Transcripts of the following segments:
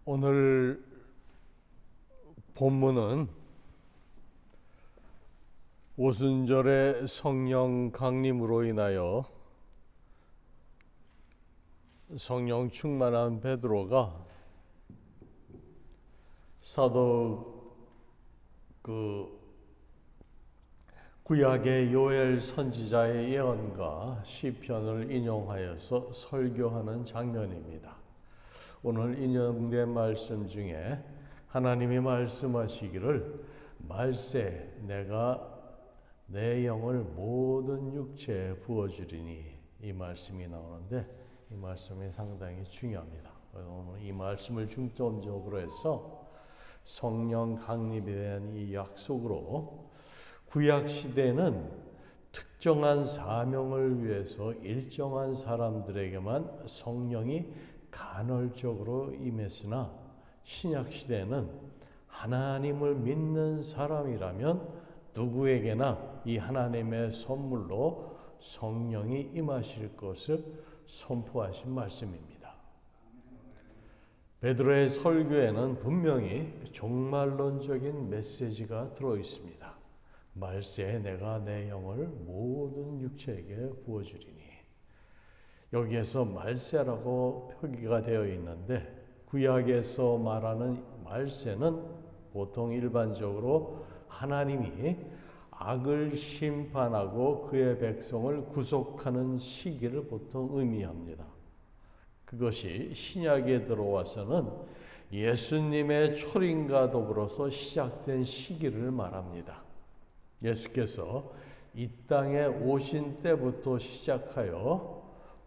오늘 본문은 오순절의 성령 강림으로 인하여 성령 충만한 베드로가 사도 구약의 요엘 선지자의 예언과 시편을 인용하여서 설교하는 장면입니다. 오늘 인용된 말씀 중에 하나님이 말씀하시기를 말세 내가 내 영을 모든 육체에 부어주리니 이 말씀이 나오는데 이 말씀이 상당히 중요합니다. 오늘 이 말씀을 중점적으로 해서 성령 강림에 대한 이 약속으로 구약 시대는 특정한 사명을 위해서 일정한 사람들에게만 성령이 간헐적으로 임했으나 신약 시대는 하나님을 믿는 사람이라면 누구에게나 이 하나님의 선물로 성령이 임하실 것을 선포하신 말씀입니다. 베드로의 설교에는 분명히 종말론적인 메시지가 들어 있습니다. 말세에 내가 내 영을 모든 육체에게 부어주리니. 여기에서 말세라고 표기가 되어 있는데 구약에서 말하는 말세는 보통 일반적으로 하나님이 악을 심판하고 그의 백성을 구속하는 시기를 보통 의미합니다. 그것이 신약에 들어와서는 예수님의 초림과 더불어서 시작된 시기를 말합니다. 예수께서 이 땅에 오신 때부터 시작하여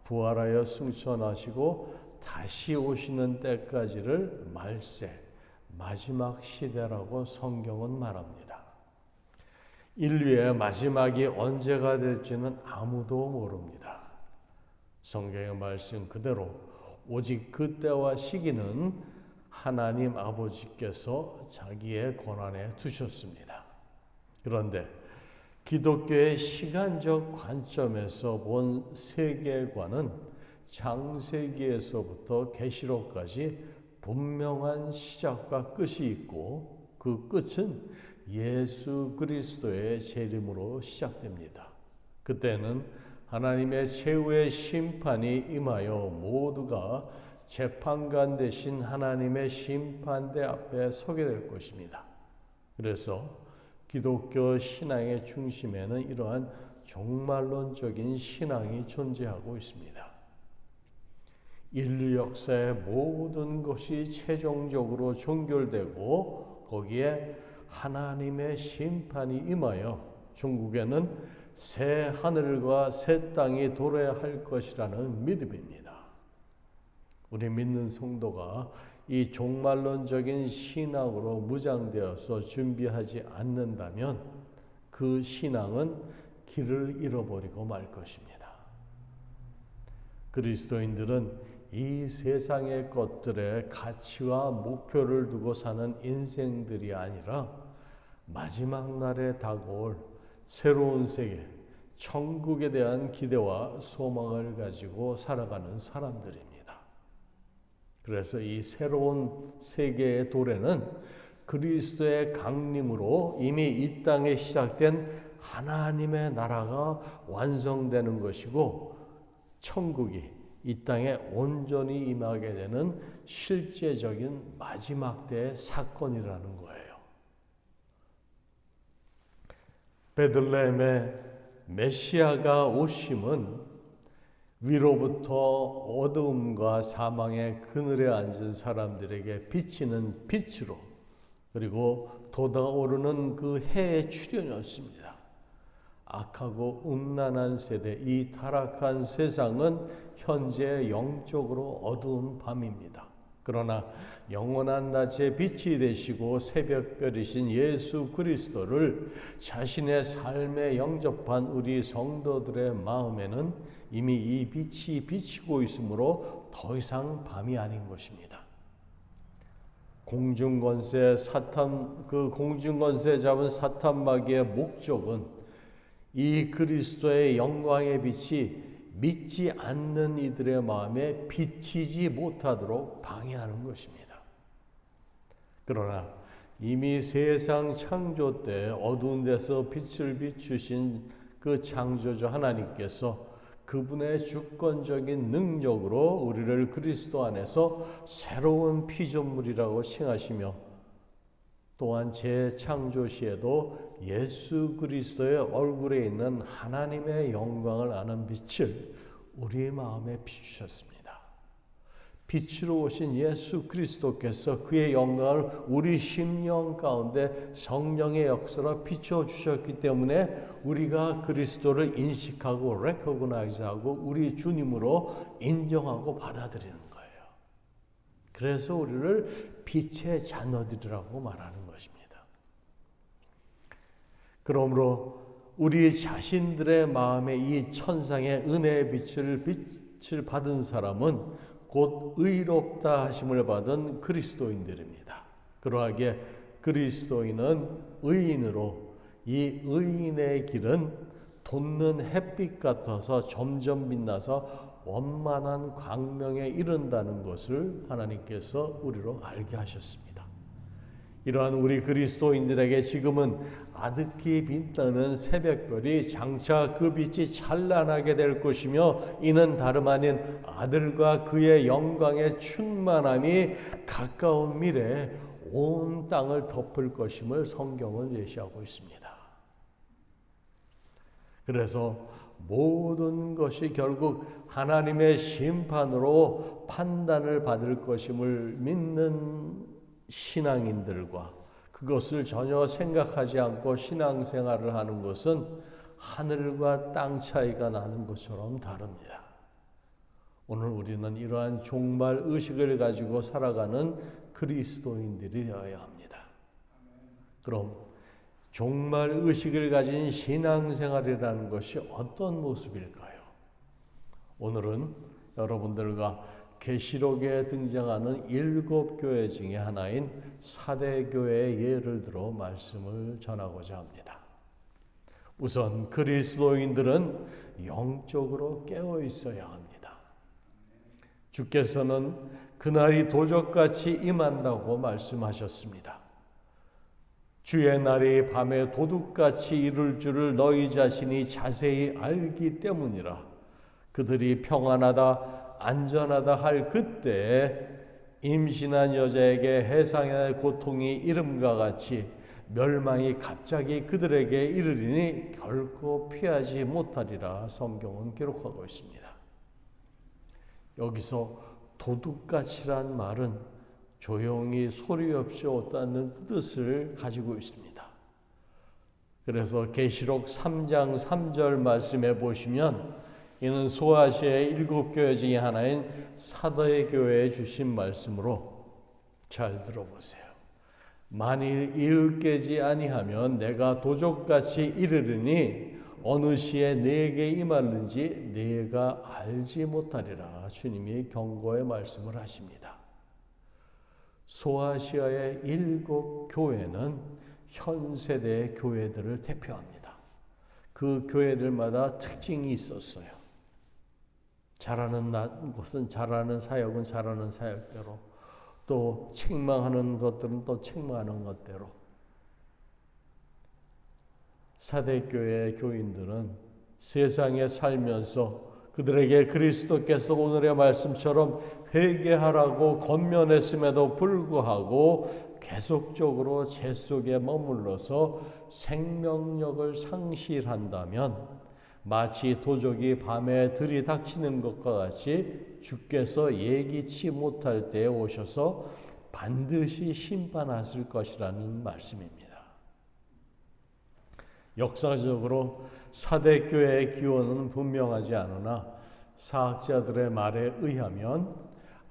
부활하여 승천하시고 다시 오시는 때까지를 말세, 마지막 시대라고 성경은 말합니다. 인류의 마지막이 언제가 될지는 아무도 모릅니다. 성경의 말씀 그대로 오직 그때와 시기는 하나님 아버지께서 자기의 권한에 두셨습니다. 그런데 기독교의 시간적 관점에서 본 세계관은 창세기에서부터 계시록까지 분명한 시작과 끝이 있고 그 끝은 예수 그리스도의 재림으로 시작됩니다. 그때는 하나님의 최후의 심판이 임하여 모두가 재판관 대신 하나님의 심판대 앞에 서게 될 것입니다. 그래서 기독교 신앙의 중심에는 이러한 종말론적인 신앙이 존재하고 있습니다. 인류 역사의 모든 것이 최종적으로 종결되고 거기에 하나님의 심판이 임하여 종국에는 새 하늘과 새 땅이 도래할 것이라는 믿음입니다. 우리 믿는 성도가 이 종말론적인 신앙으로 무장되어서 준비하지 않는다면 그 신앙은 길을 잃어버리고 말 것입니다. 그리스도인들은 이 세상의 것들에 가치와 목표를 두고 사는 인생들이 아니라 마지막 날에 다가올 새로운 세계, 천국에 대한 기대와 소망을 가지고 살아가는 사람들입니다. 그래서 이 새로운 세계의 도래는 그리스도의 강림으로 이미 이 땅에 시작된 하나님의 나라가 완성되는 것이고 천국이 이 땅에 온전히 임하게 되는 실제적인 마지막 때의 사건이라는 거예요. 베들레헴의 메시아가 오심은 위로부터 어두움과 사망의 그늘에 앉은 사람들에게 비치는 빛으로 그리고 돋아오르는 그 해의 출현이었습니다. 악하고 음란한 세대, 이 타락한 세상은 현재 영적으로 어두운 밤입니다. 그러나 영원한 낮의 빛이 되시고 새벽별이신 예수 그리스도를 자신의 삶에 영접한 우리 성도들의 마음에는 이미 이 빛이 비치고 있으므로 더 이상 밤이 아닌 것입니다. 공중권세 잡은 사탄 마귀의 목적은 이 그리스도의 영광의 빛이 믿지 않는 이들의 마음에 비치지 못하도록 방해하는 것입니다. 그러나 이미 세상 창조 때 어두운 데서 빛을 비추신 그 창조주 하나님께서 그분의 주권적인 능력으로 우리를 그리스도 안에서 새로운 피조물이라고 칭하시며 또한 재창조 시에도 예수 그리스도의 얼굴에 있는 하나님의 영광을 아는 빛을 우리 마음에 비추셨습니다. 빛으로 오신 예수 그리스도께서 그의 영광을 우리 심령 가운데 성령의 역사로 비춰주셨기 때문에 우리가 그리스도를 인식하고 recognize하고 우리 주님으로 인정하고 받아들이는 거예요. 그래서 우리를 빛의 자녀들이라고 말하는 것입니다. 그러므로 우리 자신들의 마음에 이 천상의 은혜의 빛을 받은 사람은 곧 의롭다 하심을 받은 그리스도인들입니다. 그러하기에 그리스도인은 의인으로 이 의인의 길은 돋는 햇빛 같아서 점점 빛나서 원만한 광명에 이른다는 것을 하나님께서 우리로 알게 하셨습니다. 이러한 우리 그리스도인들에게 지금은 아득히 빛나는 새벽별이 장차 그 빛이 찬란하게 될 것이며 이는 다름 아닌 아들과 그의 영광의 충만함이 가까운 미래에 온 땅을 덮을 것임을 성경은 예시하고 있습니다. 그래서 모든 것이 결국 하나님의 심판으로 판단을 받을 것임을 믿는 신앙인들과 그것을 전혀 생각하지 않고 신앙생활을 하는 것은 하늘과 땅 차이가 나는 것처럼 다릅니다. 오늘 우리는 이러한 종말 의식을 가지고 살아가는 그리스도인들이 되어야 합니다. 그럼 종말 의식을 가진 신앙생활이라는 것이 어떤 모습일까요? 오늘은 여러분들과 계시록에 등장하는 7교회 중에 하나인 사대교회의 예를 들어 말씀을 전하고자 합니다. 우선 그리스도인들은 영적으로 깨어 있어야 합니다. 주께서는 그날이 도적같이 임한다고 말씀하셨습니다. 주의 날이 밤에 도둑같이 이룰 줄을 너희 자신이 자세히 알기 때문이라. 그들이 평안하다 안전하다 할 그때 임신한 여자에게 해상의 고통이 이름과 같이 멸망이 갑자기 그들에게 이르리니 결코 피하지 못하리라 성경은 기록하고 있습니다. 여기서 도둑같이란 말은 조용히 소리 없이 왔다는 뜻을 가지고 있습니다. 그래서 계시록 3장 3절 말씀해 보시면 이는 소아시아의 7교회 중에 하나인 사대교회에 주신 말씀으로 잘 들어보세요. 만일 이를 깨지 아니하면 내가 도적같이 이르르니 어느 시에 내게 임하는지 내가 알지 못하리라. 주님이 경고의 말씀을 하십니다. 소아시아의 7교회는 현 세대의 교회들을 대표합니다. 그 교회들마다 특징이 있었어요. 잘하는 것은 잘하는 사역은 잘하는 사역대로, 또 책망하는 것들은 또 책망하는 것대로. 사대교회의 교인들은 세상에 살면서 그들에게 그리스도께서 오늘의 말씀처럼 회개하라고 권면했음에도 불구하고 계속적으로 죄 속에 머물러서 생명력을 상실한다면 마치 도적이 밤에 들이닥치는 것과 같이 주께서 예기치 못할 때에 오셔서 반드시 심판하실 것이라는 말씀입니다. 역사적으로 사대교회의 기원은 분명하지 않으나 사학자들의 말에 의하면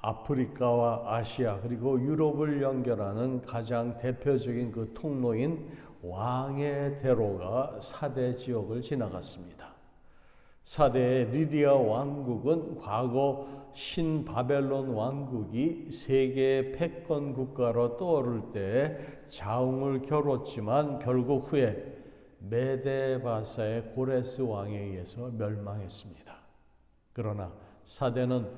아프리카와 아시아 그리고 유럽을 연결하는 가장 대표적인 그 통로인 왕의 대로가 사대 지역을 지나갔습니다. 사대의 리디아 왕국은 과거 신바벨론 왕국이 세계의 패권 국가로 떠오를 때 자웅을 겨뤘지만 결국 후에 메데바사의 고레스 왕에 의해서 멸망했습니다. 그러나 사대는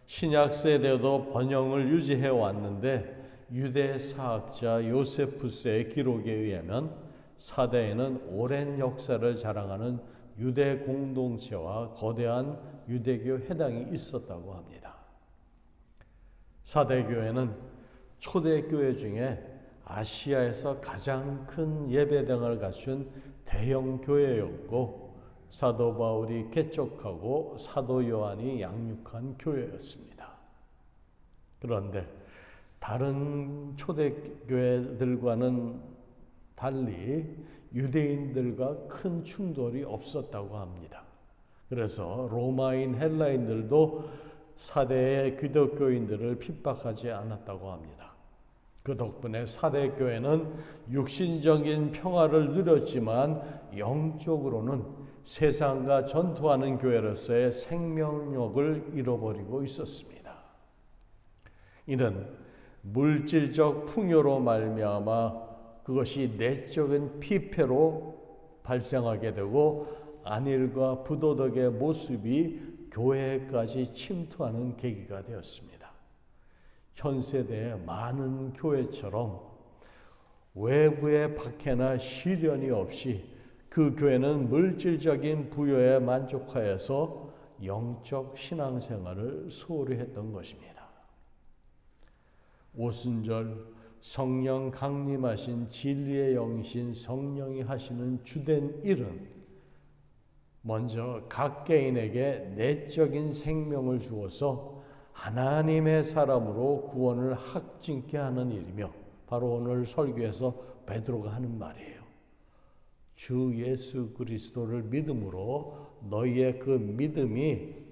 신약 세대도 번영을 유지해 왔는데 유대 사학자 요세푸스의 기록에 의하면 사대에는 오랜 역사를 자랑하는 유대 공동체와 거대한 유대교 회당이 있었다고 합니다. 사대교회는 초대교회 중에 아시아에서 가장 큰 예배당을 갖춘 대형 교회였고 사도 바울이 개척하고 사도 요한이 양육한 교회였습니다. 그런데 다른 초대교회들과는 달리 유대인들과 큰 충돌이 없었다고 합니다. 그래서 로마인 헬라인들도 사대의 기독교인들을 핍박하지 않았다고 합니다. 그 덕분에 사대교회는 육신적인 평화를 누렸지만 영적으로는 세상과 전투하는 교회로서의 생명력을 잃어버리고 있었습니다. 이는 물질적 풍요로 말미암아 그것이 내적인 피폐로 발생하게 되고 안일과 부도덕의 모습이 교회까지 침투하는 계기가 되었습니다. 현 세대의 많은 교회처럼 외부의 박해나 시련이 없이 그 교회는 물질적인 부여에 만족하여서 영적 신앙생활을 소홀히 했던 것입니다. 오순절 성령 강림하신 진리의 영이신 성령이 하시는 주된 일은 먼저 각 개인에게 내적인 생명을 주어서 하나님의 사람으로 구원을 확증케 하는 일이며 바로 오늘 설교에서 베드로가 하는 말이에요. 주 예수 그리스도를 믿음으로 너희의 그 믿음이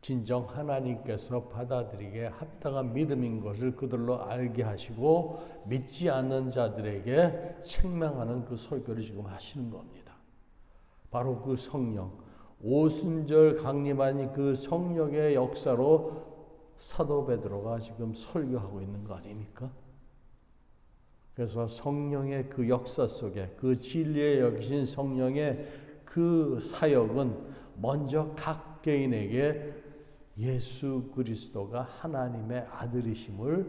진정 하나님께서 받아들이기에 합당한 믿음인 것을 그들로 알게 하시고 믿지 않는 자들에게 책망하는 그 설교를 지금 하시는 겁니다. 바로 그 성령, 오순절 강림한 그 성령의 역사로 사도 베드로가 지금 설교하고 있는 거 아닙니까? 그래서 성령의 그 역사 속에 그 진리에 여기신 성령의 그 사역은 먼저 각 개인에게 예수 그리스도가 하나님의 아들이심을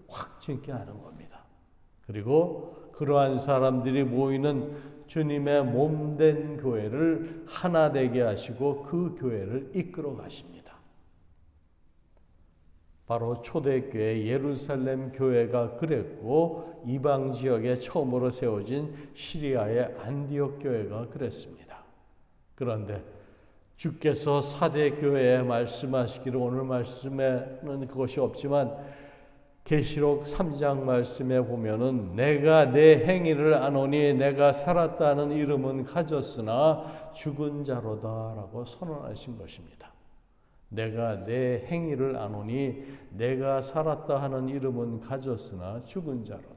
확증케 하는 겁니다. 그리고 그러한 사람들이 모이는 주님의 몸된 교회를 하나 되게 하시고 그 교회를 이끌어 가십니다. 바로 초대교회 예루살렘 교회가 그랬고 이방 지역에 처음으로 세워진 시리아의 안디옥 교회가 그랬습니다. 그런데 주께서 사대교회에 말씀하시기를 오늘 말씀에는 그것이 없지만 계시록 3장 말씀에 보면은 내가 내 행위를 아노니 내가 살았다는 이름은 가졌으나 죽은 자로다라고 선언하신 것입니다. 내가 내 행위를 아노니 내가 살았다 하는 이름은 가졌으나 죽은 자로다.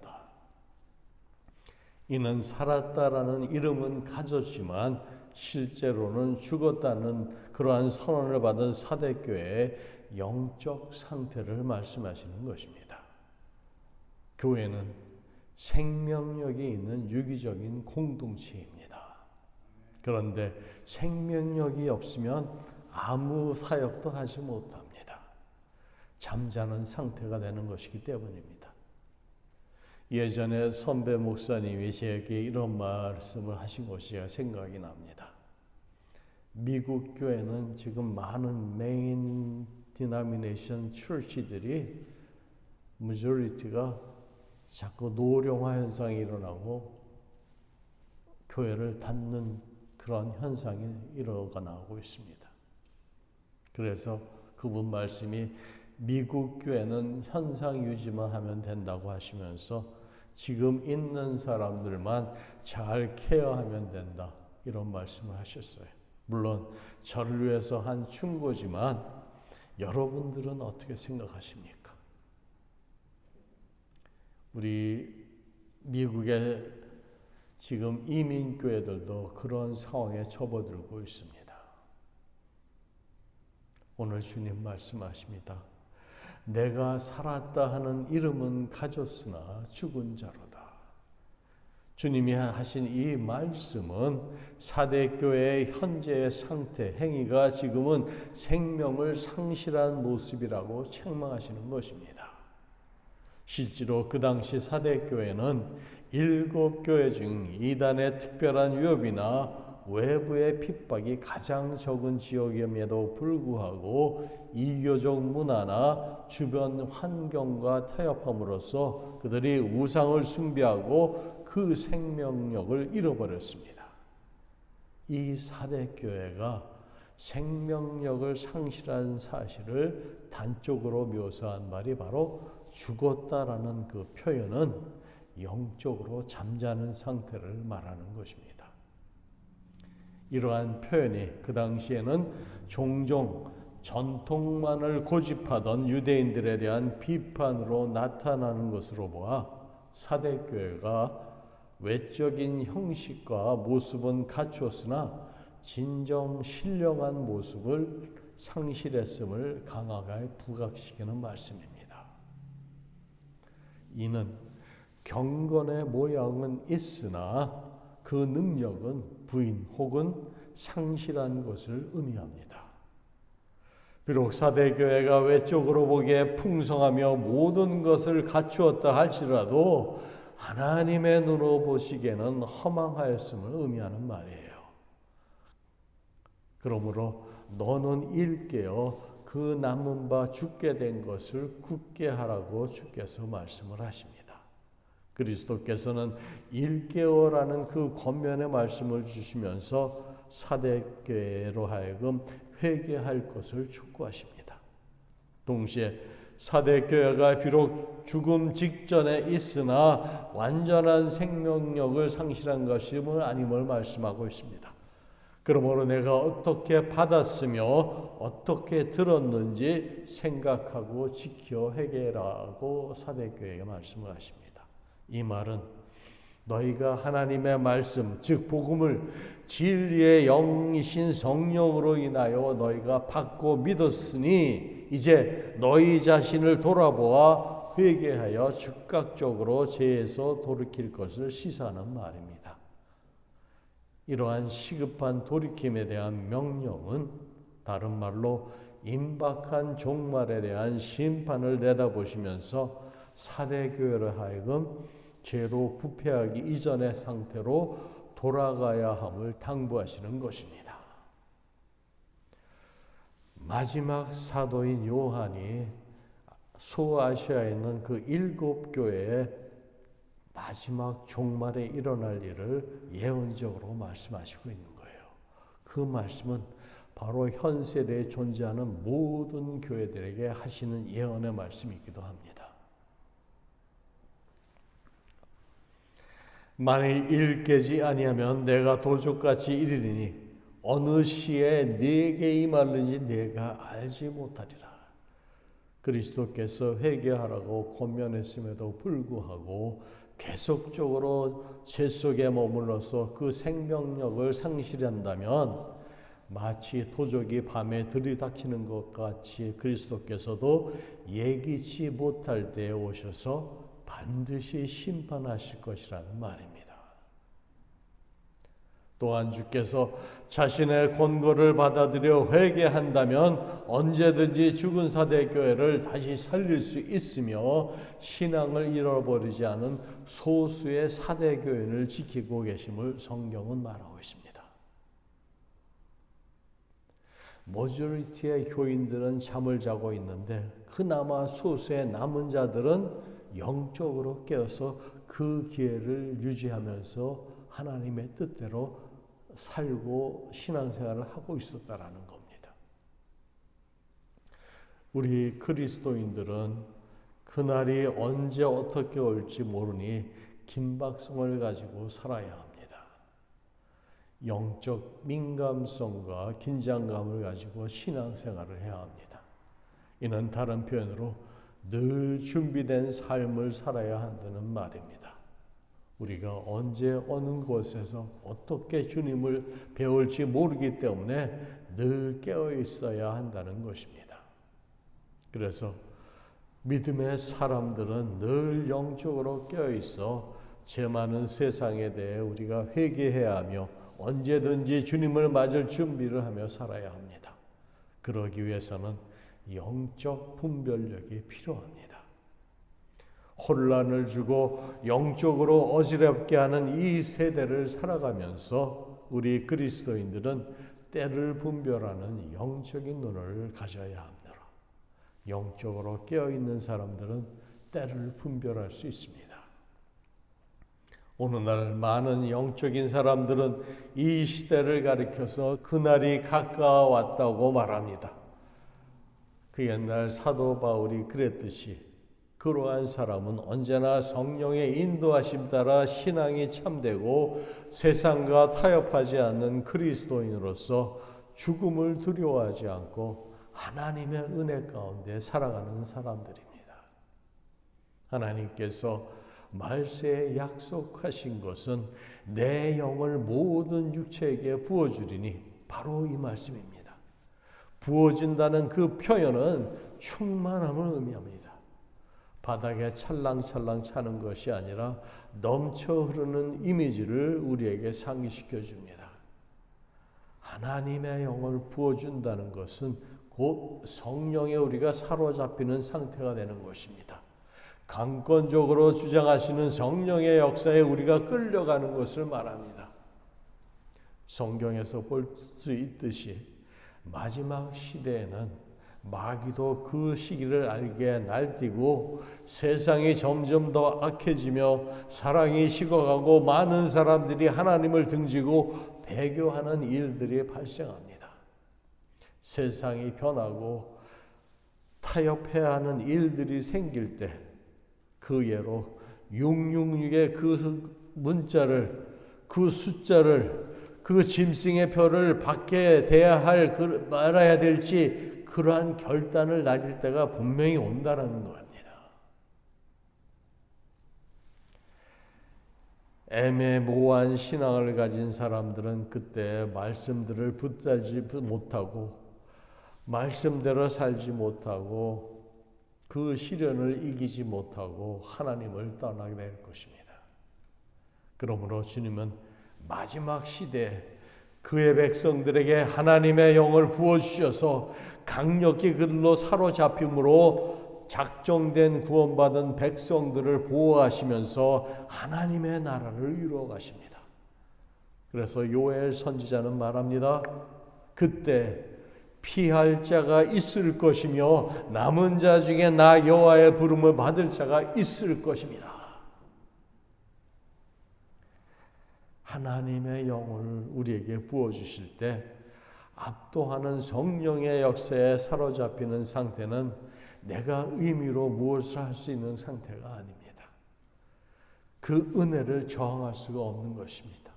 이는 살았다라는 이름은 가졌지만 실제로는 죽었다는 그러한 선언을 받은 사대교회의 영적 상태를 말씀하시는 것입니다. 교회는 생명력이 있는 유기적인 공동체입니다. 그런데 생명력이 없으면 아무 사역도 하지 못합니다. 잠자는 상태가 되는 것이기 때문입니다. 예전에 선배 목사님이 제게 이런 말씀을 하신 것이 제가 생각이 납니다. 미국 교회는 지금 많은 메인 디노미네이션 처치들이 메조리티가 자꾸 노령화 현상이 일어나고 교회를 닫는 그런 현상이 일어나고 있습니다. 그래서 그분 말씀이 미국 교회는 현상 유지만 하면 된다고 하시면서 지금 있는 사람들만 잘 케어하면 된다 이런 말씀을 하셨어요. 물론 저를 위해서 한 충고지만 여러분들은 어떻게 생각하십니까? 우리 미국의 지금 이민교회들도 그런 상황에 접어들고 있습니다. 오늘 주님 말씀하십니다. 내가 살았다 하는 이름은 가졌으나 죽은 자로다. 주님이 하신 이 말씀은 사대교회의 현재의 상태, 행위가 지금은 생명을 상실한 모습이라고 책망하시는 것입니다. 실제로 그 당시 사대교회는 7교회 중 이단의 특별한 위협이나 외부의 핍박이 가장 적은 지역임에도 불구하고 이교적 문화나 주변 환경과 타협함으로써 그들이 우상을 숭배하고 그 생명력을 잃어버렸습니다. 이 사대교회가 생명력을 상실한 사실을 단적으로 묘사한 말이 바로 죽었다라는 그 표현은 영적으로 잠자는 상태를 말하는 것입니다. 이러한 표현이 그 당시에는 종종 전통만을 고집하던 유대인들에 대한 비판으로 나타나는 것으로 보아 사대교회가 외적인 형식과 모습은 갖추었으나 진정 신령한 모습을 상실했음을 강하게 부각시키는 말씀입니다. 이는 경건의 모양은 있으나 그 능력은 부인 혹은 상실한 것을 의미합니다. 비록 사대교회가 외적으로 보기에 풍성하며 모든 것을 갖추었다 할지라도 하나님의 눈으로 보시기에는 허망하였음을 의미하는 말이에요. 그러므로 너는 일깨어 그 남은 바 죽게 된 것을 굳게 하라고 주께서 말씀을 하십니다. 그리스도께서는 일깨어라는 그 권면의 말씀을 주시면서 사대교회로 하여금 회개할 것을 촉구하십니다. 동시에 사대교회가 비록 죽음 직전에 있으나 완전한 생명력을 상실한 것이 아님을 말씀하고 있습니다. 그러므로 내가 어떻게 받았으며 어떻게 들었는지 생각하고 지켜 회개라고 사대교회에 말씀을 하십니다. 이 말은 너희가 하나님의 말씀, 즉 복음을 진리의 영이신 성령으로 인하여 너희가 받고 믿었으니 이제 너희 자신을 돌아보아 회개하여 즉각적으로 죄에서 돌이킬 것을 시사하는 말입니다. 이러한 시급한 돌이킴에 대한 명령은 다른 말로 임박한 종말에 대한 심판을 내다보시면서 사대교회를 하여금 죄로 부패하기 이전의 상태로 돌아가야 함을 당부하시는 것입니다. 마지막 사도인 요한이 소아시아에 있는 그 7교회의 마지막 종말에 일어날 일을 예언적으로 말씀하시고 있는 거예요. 그 말씀은 바로 현 세대에 존재하는 모든 교회들에게 하시는 예언의 말씀이기도 합니다. 만일 일깨지 아니하면 내가 도적같이 이르리니 어느 시에 네게 임하는지 내가 알지 못하리라. 그리스도께서 회개하라고 권면했음에도 불구하고 계속적으로 죄 속에 머물러서 그 생명력을 상실한다면 마치 도적이 밤에 들이닥치는 것 같이 그리스도께서도 예기치 못할 때에 오셔서 반드시 심판하실 것이라는 말입니다. 또한 주께서 자신의 권고를 받아들여 회개한다면 언제든지 죽은 사대교회를 다시 살릴 수 있으며 신앙을 잃어버리지 않은 소수의 사대교회를 지키고 계심을 성경은 말하고 있습니다. 머저리티의 교인들은 잠을 자고 있는데 그나마 소수의 남은 자들은 영적으로 깨어서 그 기회를 유지하면서 하나님의 뜻대로 살고 신앙생활을 하고 있었다라는 겁니다. 우리 그리스도인들은 그날이 언제 어떻게 올지 모르니 긴박성을 가지고 살아야 합니다. 영적 민감성과 긴장감을 가지고 신앙생활을 해야 합니다. 이는 다른 표현으로 늘 준비된 삶을 살아야 한다는 말입니다. 우리가 언제 어느 곳에서 어떻게 주님을 배울지 모르기 때문에 늘 깨어 있어야 한다는 것입니다. 그래서 믿음의 사람들은 늘 영적으로 깨어 있어 죄 많은 세상에 대해 우리가 회개해야 하며 언제든지 주님을 맞을 준비를 하며 살아야 합니다. 그러기 위해서는 영적 분별력이 필요합니다. 혼란을 주고 영적으로 어지럽게 하는 이 세대를 살아가면서 우리 그리스도인들은 때를 분별하는 영적인 눈을 가져야 합니다. 영적으로 깨어있는 사람들은 때를 분별할 수 있습니다. 오늘날 많은 영적인 사람들은 이 시대를 가리켜서 그날이 가까워왔다고 말합니다. 그 옛날 사도 바울이 그랬듯이 그러한 사람은 언제나 성령의 인도하심 따라 신앙이 참되고 세상과 타협하지 않는 그리스도인으로서 죽음을 두려워하지 않고 하나님의 은혜 가운데 살아가는 사람들입니다. 하나님께서 말세에 약속하신 것은 내 영을 모든 육체에게 부어주리니 바로 이 말씀입니다. 부어진다는 그 표현은 충만함을 의미합니다. 바닥에 찰랑찰랑 차는 것이 아니라 넘쳐 흐르는 이미지를 우리에게 상기시켜 줍니다. 하나님의 영을 부어준다는 것은 곧 성령에 우리가 사로잡히는 상태가 되는 것입니다. 강권적으로 주장하시는 성령의 역사에 우리가 끌려가는 것을 말합니다. 성경에서 볼 수 있듯이 마지막 시대에는 마귀도 그 시기를 알게 날뛰고 세상이 점점 더 악해지며 사랑이 식어가고 많은 사람들이 하나님을 등지고 배교하는 일들이 발생합니다. 세상이 변하고 타협해야 하는 일들이 생길 때 그 예로 666의 그 문자를, 그 숫자를, 그 짐승의 표를 받게 돼야 할, 말아야 될지 그러한 결단을 내릴 때가 분명히 온다는 겁니다. 애매모호한 신앙을 가진 사람들은 그때 말씀들을 붙들지 못하고 말씀대로 살지 못하고 그 시련을 이기지 못하고 하나님을 떠나게 될 것입니다. 그러므로 주님은 마지막 시대에 그의 백성들에게 하나님의 영을 부어주셔서 강력히 그들로 사로잡힘으로 작정된 구원받은 백성들을 보호하시면서 하나님의 나라를 이루어 가십니다. 그래서 요엘 선지자는 말합니다. 그때 피할 자가 있을 것이며 남은 자 중에 나 여호와의 부름을 받을 자가 있을 것입니다. 하나님의 영을 우리에게 부어주실 때 압도하는 성령의 역사에 사로잡히는 상태는 내가 의미로 무엇을 할 수 있는 상태가 아닙니다. 그 은혜를 저항할 수가 없는 것입니다.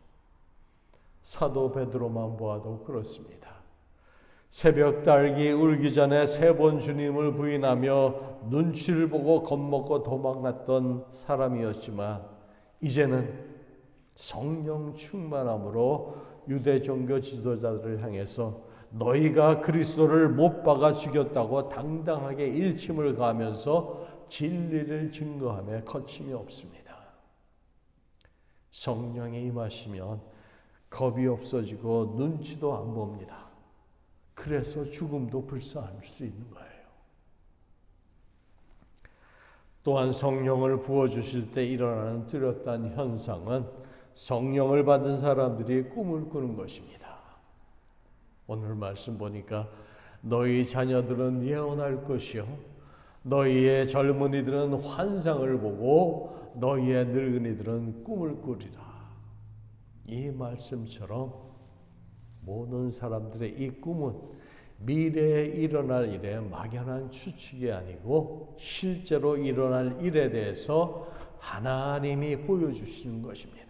사도 베드로만 보아도 그렇습니다. 새벽 달기 울기 전에 3번 주님을 부인하며 눈치를 보고 겁먹고 도망갔던 사람이었지만 이제는 성령 충만함으로 유대 종교 지도자들을 향해서 너희가 그리스도를 못 박아 죽였다고 당당하게 일침을 가하면서 진리를 증거하며 거침이 없습니다. 성령이 임하시면 겁이 없어지고 눈치도 안 봅니다. 그래서 죽음도 불사할 수 있는 거예요. 또한 성령을 부어주실 때 일어나는 뚜렷한 현상은 성령을 받은 사람들이 꿈을 꾸는 것입니다. 오늘 말씀 보니까 너희 자녀들은 예언할 것이요 너희의 젊은이들은 환상을 보고 너희의 늙은이들은 꿈을 꾸리라. 이 말씀처럼 모든 사람들의 이 꿈은 미래에 일어날 일의 막연한 추측이 아니고 실제로 일어날 일에 대해서 하나님이 보여주시는 것입니다.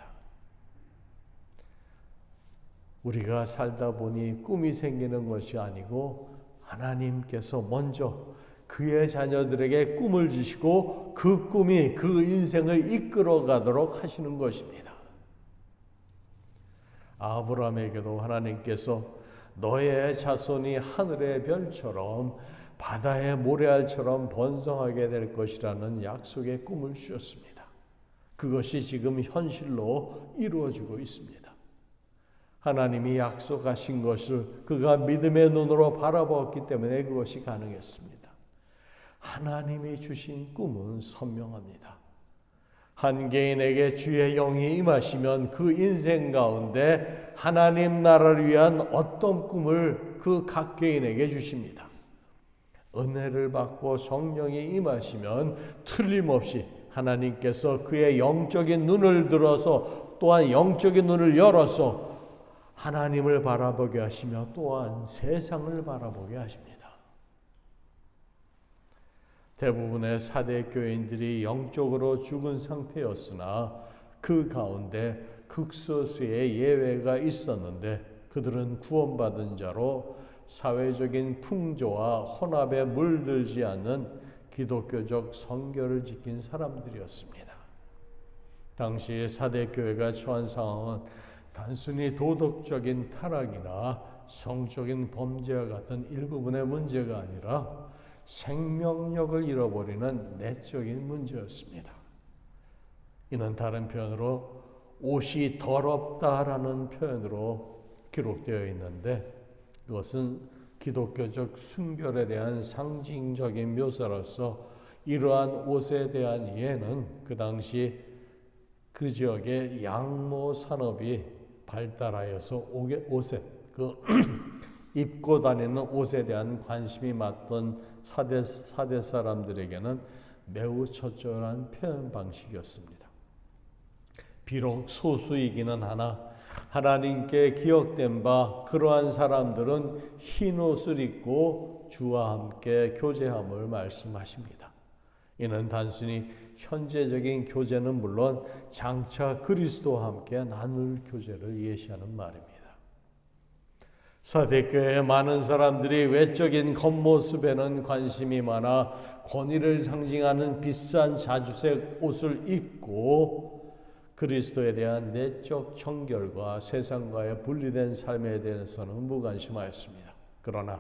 우리가 살다 보니 꿈이 생기는 것이 아니고 하나님께서 먼저 그의 자녀들에게 꿈을 주시고 그 꿈이 그 인생을 이끌어 가도록 하시는 것입니다. 아브라함에게도 하나님께서 너의 자손이 하늘의 별처럼 바다의 모래알처럼 번성하게 될 것이라는 약속의 꿈을 주셨습니다. 그것이 지금 현실로 이루어지고 있습니다. 하나님이 약속하신 것을 그가 믿음의 눈으로 바라보았기 때문에 그것이 가능했습니다. 하나님이 주신 꿈은 선명합니다. 한 개인에게 주의 영이 임하시면 그 인생 가운데 하나님 나라를 위한 어떤 꿈을 그 각 개인에게 주십니다. 은혜를 받고 성령이 임하시면 틀림없이 하나님께서 그의 영적인 눈을 들어서 또한 영적인 눈을 열어서 하나님을 바라보게 하시며 또한 세상을 바라보게 하십니다. 대부분의 사대 교인들이 영적으로 죽은 상태였으나 그 가운데 극소수의 예외가 있었는데 그들은 구원받은 자로 사회적인 풍조와 혼합에 물들지 않는 기독교적 성결을 지킨 사람들이었습니다. 당시 사대 교회가 처한 상황은 단순히 도덕적인 타락이나 성적인 범죄와 같은 일부분의 문제가 아니라 생명력을 잃어버리는 내적인 문제였습니다. 이는 다른 표현으로 옷이 더럽다라는 표현으로 기록되어 있는데 그것은 기독교적 순결에 대한 상징적인 묘사로서 이러한 옷에 대한 이해는 그 당시 그 지역의 양모 산업이 발달하여서 옷에 입고 다니는 옷에 대한 관심이 많던 사대 사람들에게는 매우 처절한 표현 방식이었습니다. 비록 소수이기는 하나 하나님께 기억된 바 그러한 사람들은 흰 옷을 입고 주와 함께 교제함을 말씀하십니다. 이는 단순히 현재적인 교제는 물론 장차 그리스도와 함께 나눌 교제를 예시하는 말입니다. 사대교회의 많은 사람들이 외적인 겉모습에는 관심이 많아 권위를 상징하는 비싼 자주색 옷을 입고 그리스도에 대한 내적 청결과 세상과의 분리된 삶에 대해서는 무관심하였습니다. 그러나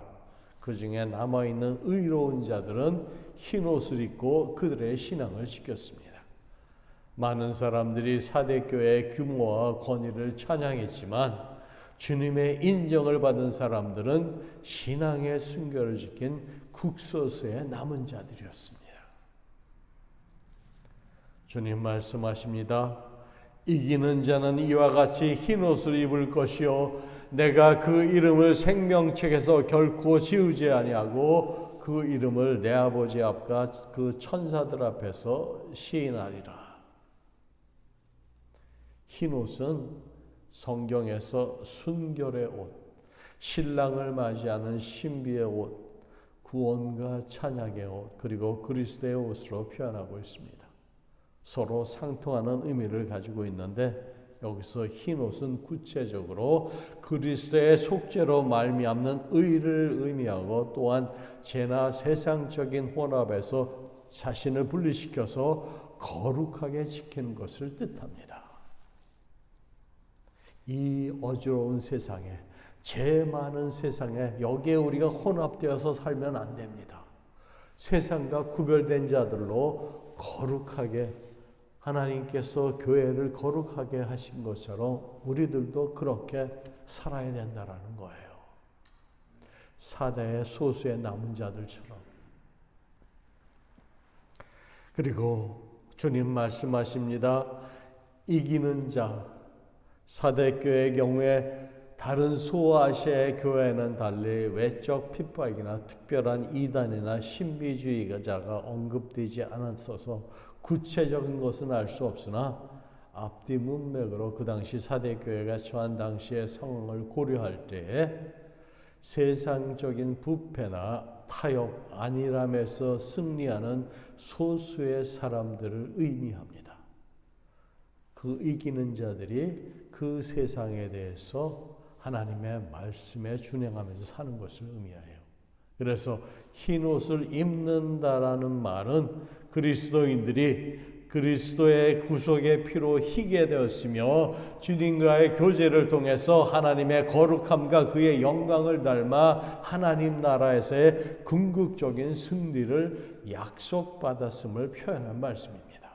그 중에 남아있는 의로운 자들은 흰 옷을 입고 그들의 신앙을 지켰습니다. 많은 사람들이 사대교회의 규모와 권위를 찬양했지만 주님의 인정을 받은 사람들은 신앙의 순결을 지킨 극소수의 남은 자들이었습니다. 주님 말씀하십니다. 이기는 자는 이와 같이 흰 옷을 입을 것이요 내가 그 이름을 생명책에서 결코 지우지 아니하고 그 이름을 내 아버지 앞과 그 천사들 앞에서 시인하리라. 흰 옷은 성경에서 순결의 옷, 신랑을 맞이하는 신비의 옷, 구원과 찬양의 옷, 그리고 그리스도의 옷으로 표현하고 있습니다. 서로 상통하는 의미를 가지고 있는데 여기서 흰 옷은 구체적으로 그리스도의 속죄로 말미암는 의를 의미하고 또한 죄나 세상적인 혼합에서 자신을 분리시켜서 거룩하게 지키는 것을 뜻합니다. 이 어지러운 세상에, 죄 많은 세상에 여기에 우리가 혼합되어서 살면 안 됩니다. 세상과 구별된 자들로 거룩하게 하나님께서 교회를 거룩하게 하신 것처럼 우리들도 그렇게 살아야 된다라는 거예요. 사대의 소수의 남은 자들처럼. 그리고 주님 말씀하십니다. 이기는 자, 사대교회의 경우에 다른 소아시아의 교회는 달리 외적 핍박이나 특별한 이단이나 신비주의자가 언급되지 않았어서 구체적인 것은 알 수 없으나 앞뒤 문맥으로 그 당시 사대교회가 처한 당시의 상황을 고려할 때에 세상적인 부패나 타협, 안일함에서 승리하는 소수의 사람들을 의미합니다. 그 이기는 자들이 그 세상에 대해서 하나님의 말씀에 준행하면서 사는 것을 의미해요. 그래서 흰 옷을 입는다라는 말은 그리스도인들이 그리스도의 구속의 피로 희게 되었으며 주님과의 교제를 통해서 하나님의 거룩함과 그의 영광을 닮아 하나님 나라에서의 궁극적인 승리를 약속받았음을 표현한 말씀입니다.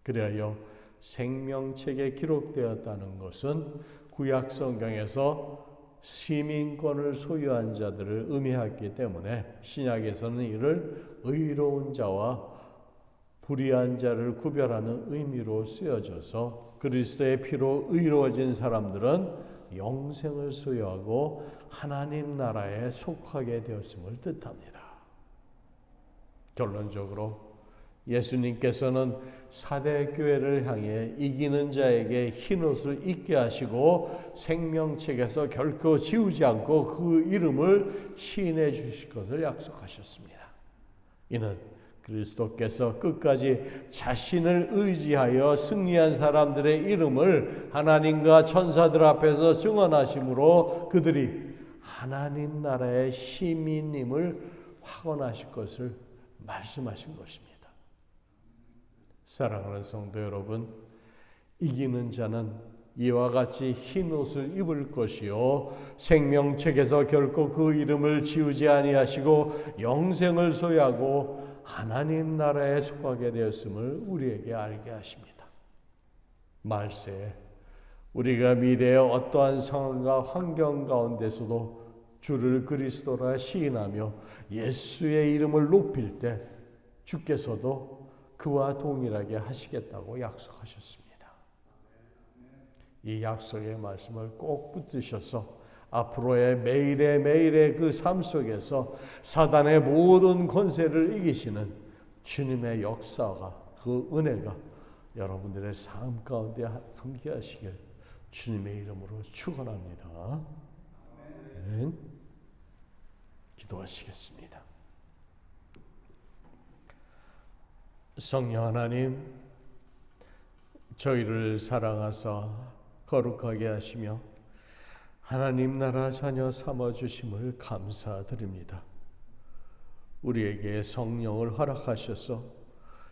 그래야 생명책에 기록되었다는 것은 구약 성경에서 시민권을 소유한 자들을 의미하기 때문에 신약에서는 이를 의로운 자와 불의한 자를 구별하는 의미로 쓰여져서 그리스도의 피로 의로워진 사람들은 영생을 소유하고 하나님 나라에 속하게 되었음을 뜻합니다. 결론적으로 예수님께서는 사대 교회를 향해 이기는 자에게 흰옷을 입게 하시고 생명책에서 결코 지우지 않고 그 이름을 시인해 주실 것을 약속하셨습니다. 이는 그리스도께서 끝까지 자신을 의지하여 승리한 사람들의 이름을 하나님과 천사들 앞에서 증언하심으로 그들이 하나님 나라의 시민임을 확언하실 것을 말씀하신 것입니다. 사랑하는 성도 여러분, 이기는 자는 이와 같이 흰 옷을 입을 것이요 생명책에서 결코 그 이름을 지우지 아니하시고 영생을 소유하고 하나님 나라에 속하게 되었음을 우리에게 알게 하십니다. 말세 우리가 미래의 어떠한 상황과 환경 가운데서도 주를 그리스도라 시인하며 예수의 이름을 높일 때 주께서도 그와 동일하게 하시겠다고 약속하셨습니다. 이 약속의 말씀을 꼭 붙드셔서 앞으로의 매일의 그 삶 속에서 사단의 모든 권세를 이기시는 주님의 역사가 그 은혜가 여러분들의 삶 가운데 함께 하시길 주님의 이름으로 축원합니다. 아멘. 기도하시겠습니다. 성령 하나님, 저희를 사랑하사 거룩하게 하시며 하나님 나라 자녀 삼아주심을 감사드립니다. 우리에게 성령을 허락하셔서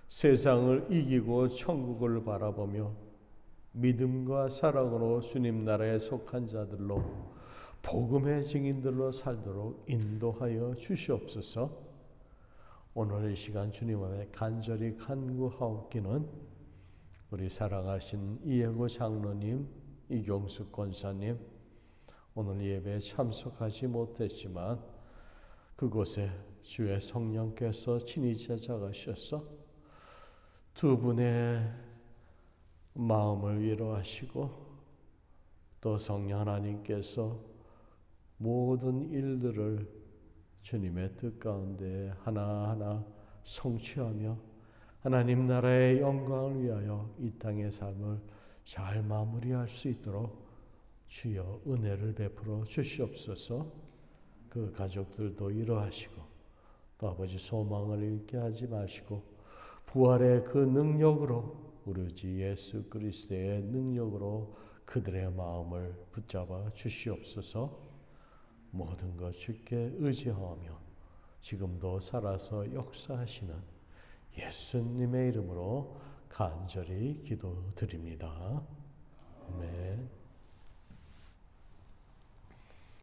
세상을 이기고 천국을 바라보며 믿음과 사랑으로 주님 나라에 속한 자들로 복음의 증인들로 살도록 인도하여 주시옵소서. 오늘 이 시간 주님 앞에 간절히 간구하옵기는 우리 사랑하신 이혜고 장로님, 이경숙 권사님, 오늘 예배에 참석하지 못했지만 그곳에 주의 성령께서 친히 찾아가셔서 두 분의 마음을 위로하시고 또 성령 하나님께서 모든 일들을 주님의 뜻 가운데 하나하나 성취하며 하나님 나라의 영광을 위하여 이 땅의 삶을 잘 마무리할 수 있도록 주여 은혜를 베풀어 주시옵소서. 그 가족들도 이러하시고 또 아버지 소망을 잃게 하지 마시고 부활의 그 능력으로 우리 주 예수 그리스도의 능력으로 그들의 마음을 붙잡아 주시옵소서. 모든 것 주께 의지하며 지금도 살아서 역사하시는 예수님의 이름으로 간절히 기도드립니다. 아멘.